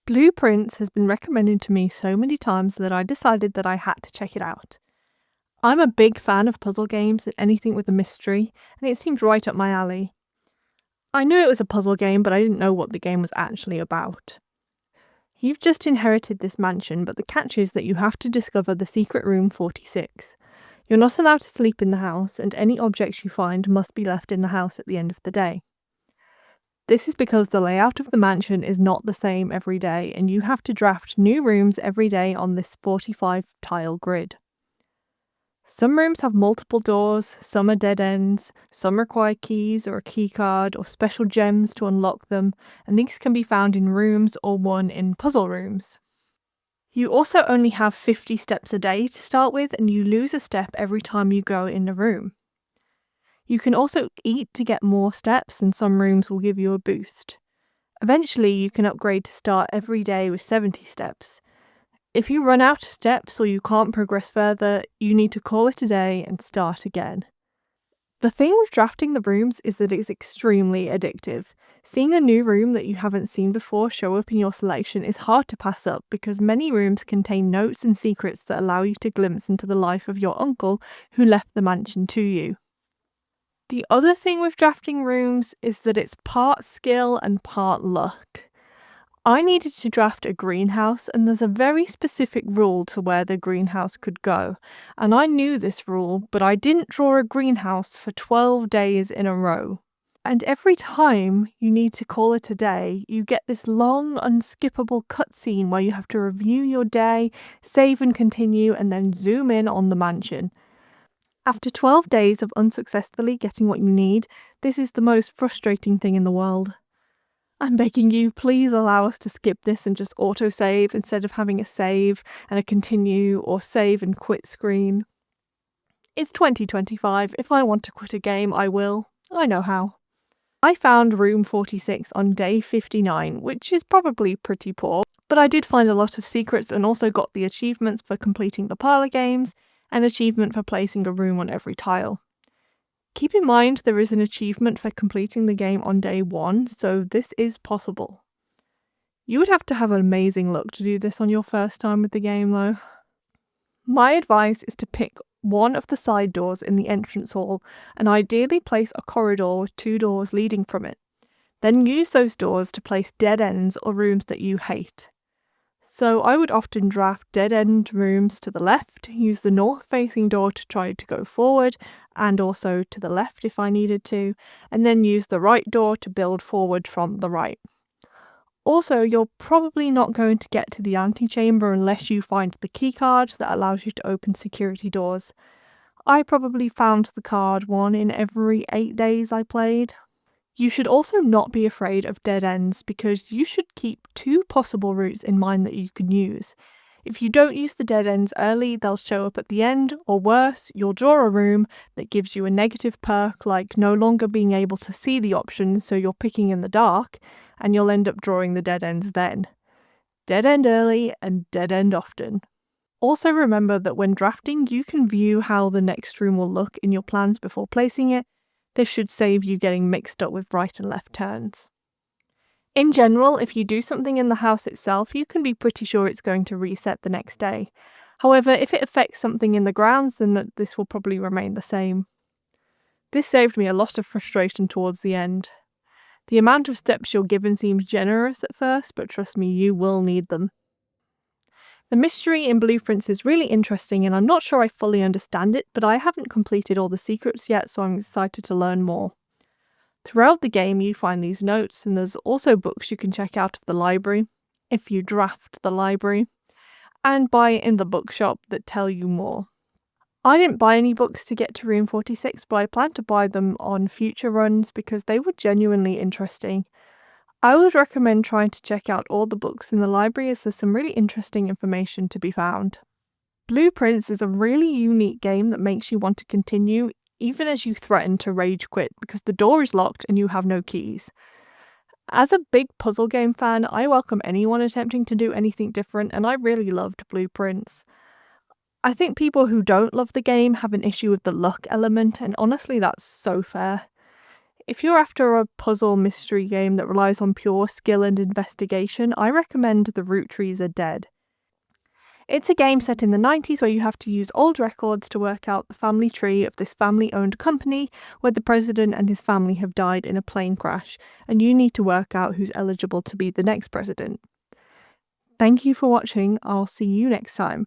Blueprints has been recommended to me so many times that I decided that I had to check it out. I'm a big fan of puzzle games and anything with a mystery, and it seemed right up my alley. I knew it was a puzzle game, but I didn't know what the game was actually about. You've just inherited this mansion, but the catch is that you have to discover the secret room 46. You're not allowed to sleep in the house, and any objects you find must be left in the house at the end of the day. This is because the layout of the mansion is not the same every day, and you have to draft new rooms every day on this 45-tile grid. Some rooms have multiple doors, some are dead ends, some require keys or a key card or special gems to unlock them, and these can be found in rooms or won in puzzle rooms. You also only have 50 steps a day to start with, and you lose a step every time you go in a room. You can also eat to get more steps, and some rooms will give you a boost. Eventually, you can upgrade to start every day with 70 steps. If you run out of steps or you can't progress further, you need to call it a day and start again. The thing with drafting the rooms is that it's extremely addictive. Seeing a new room that you haven't seen before show up in your selection is hard to pass up because many rooms contain notes and secrets that allow you to glimpse into the life of your uncle who left the mansion to you. The other thing with drafting rooms is that it's part skill and part luck. I needed to draft a greenhouse, and there's a very specific rule to where the greenhouse could go, and I knew this rule, but I didn't draw a greenhouse for 12 days in a row. And every time you need to call it a day, you get this long, unskippable cutscene where you have to review your day, save and continue, and then zoom in on the mansion. After 12 days of unsuccessfully getting what you need, this is the most frustrating thing in the world. I'm begging you, please allow us to skip this and just autosave instead of having a save and a continue or save and quit screen. It's 2025. If I want to quit a game, I will. I know how. I found room 46 on day 59, which is probably pretty poor, but I did find a lot of secrets and also got the achievements for completing the parlour games, an achievement for placing a room on every tile. Keep in mind there is an achievement for completing the game on day 1, so this is possible. You would have to have an amazing luck to do this on your first time with the game though. My advice is to pick one of the side doors in the entrance hall and ideally place a corridor with 2 doors leading from it. Then use those doors to place dead ends or rooms that you hate. So I would often draft dead-end rooms to the left, use the north-facing door to try to go forward, and also to the left if I needed to, and then use the right door to build forward from the right. Also, you're probably not going to get to the antechamber unless you find the keycard that allows you to open security doors. I probably found the card 1 in every 8 days I played. You should also not be afraid of dead ends because you should keep 2 possible routes in mind that you can use. If you don't use the dead ends early, they'll show up at the end, or worse, you'll draw a room that gives you a negative perk like no longer being able to see the options, so you're picking in the dark, and you'll end up drawing the dead ends then. Dead end early and dead end often. Also remember that when drafting, you can view how the next room will look in your plans before placing it. This should save you getting mixed up with right and left turns. In general, if you do something in the house itself, you can be pretty sure it's going to reset the next day. However, if it affects something in the grounds, then this will probably remain the same. This saved me a lot of frustration towards the end. The amount of steps you're given seems generous at first, but trust me, you will need them. The mystery in Blueprints is really interesting and I'm not sure I fully understand it, but I haven't completed all the secrets yet, so I'm excited to learn more. Throughout the game you find these notes, and there's also books you can check out of the library, if you draft the library, and buy in the bookshop that tell you more. I didn't buy any books to get to room 46, but I plan to buy them on future runs because they were genuinely interesting. I would recommend trying to check out all the books in the library as there's some really interesting information to be found. Blueprints is a really unique game that makes you want to continue even as you threaten to rage quit because the door is locked and you have no keys. As a big puzzle game fan, I welcome anyone attempting to do anything different, and I really loved Blueprints. I think people who don't love the game have an issue with the luck element, and honestly that's so fair. If you're after a puzzle mystery game that relies on pure skill and investigation, I recommend The Root Trees Are Dead. It's a game set in the 90s where you have to use old records to work out the family tree of this family-owned company where the president and his family have died in a plane crash, and you need to work out who's eligible to be the next president. Thank you for watching. I'll see you next time.